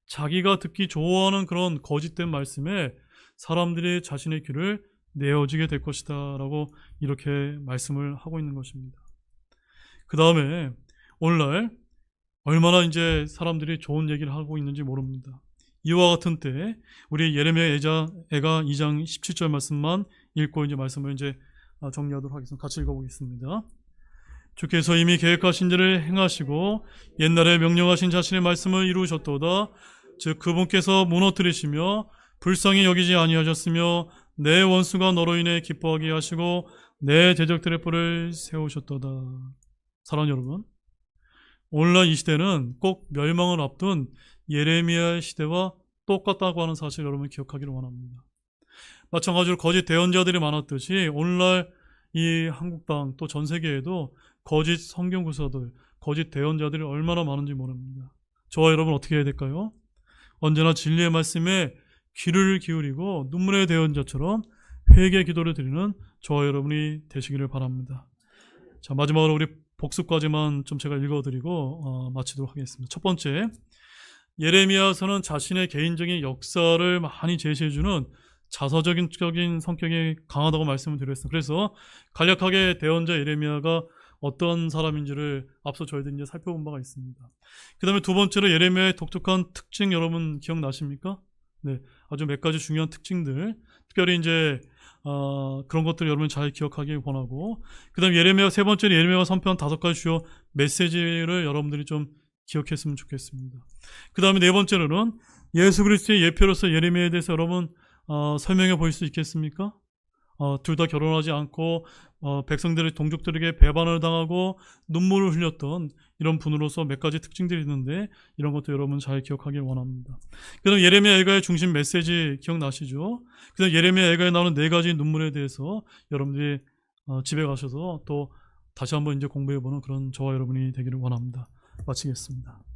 자기가 듣기 좋아하는 그런 거짓된 말씀에 사람들이 자신의 귀를 내어주게 될 것이다 라고 이렇게 말씀을 하고 있는 것입니다. 그 다음에 오늘날 얼마나 이제 사람들이 좋은 얘기를 하고 있는지 모릅니다. 이와 같은 때 우리 예레미야 애가 2장 17절 말씀만 읽고 이제 말씀을 이제 정리하도록 하겠습니다. 같이 읽어보겠습니다. 주께서 이미 계획하신 일을 행하시고 옛날에 명령하신 자신의 말씀을 이루셨도다. 즉 그분께서 무너뜨리시며 불쌍히 여기지 아니하셨으며 내 원수가 너로 인해 기뻐하게 하시고 내 대적들의 뿔을 세우셨도다. 사랑하는 여러분, 오늘날 이 시대는 꼭 멸망을 앞둔 예레미야의 시대와 똑같다고 하는 사실 여러분 기억하기를 원합니다. 마찬가지로 거짓 대언자들이 많았듯이 오늘날 이 한국 땅 또 전 세계에도 거짓 성경 구사들, 거짓 대언자들이 얼마나 많은지 모릅니다. 저와 여러분 어떻게 해야 될까요? 언제나 진리의 말씀에 귀를 기울이고 눈물의 대언자처럼 회개 기도를 드리는 저와 여러분이 되시기를 바랍니다. 자, 마지막으로 우리 복습까지만 좀 제가 읽어드리고 마치도록 하겠습니다. 첫 번째, 예레미야서는 자신의 개인적인 역사를 많이 제시해주는 자서적인 성격이 강하다고 말씀을 드렸습니다. 그래서 간략하게 대언자 예레미야가 어떤 사람인지를 앞서 저희들이 이제 살펴본 바가 있습니다. 그 다음에 두 번째로 예레미야의 독특한 특징 여러분 기억나십니까? 네, 아주 몇 가지 중요한 특징들, 특별히 이제 그런 것들을 여러분 잘 기억하길 원하고, 그 다음에 예레미야 세 번째로 예레미야가 선포한 5가지 주요 메시지를 여러분들이 좀 기억했으면 좋겠습니다. 그 다음에 네 번째로는 예수 그리스도의 예표로서 예레미야에 대해서 여러분 설명해 볼 수 있겠습니까? 둘 다 결혼하지 않고 백성들의 동족들에게 배반을 당하고 눈물을 흘렸던 이런 분으로서 몇 가지 특징들이 있는데 이런 것도 여러분 잘 기억하길 원합니다. 그 다음 예레미야 애가의 중심 메시지 기억나시죠? 그 다음 예레미야 애가에 나오는 4가지 눈물에 대해서 여러분들이 집에 가셔서 또 다시 한번 이제 공부해보는 그런 저와 여러분이 되기를 원합니다. 마치겠습니다.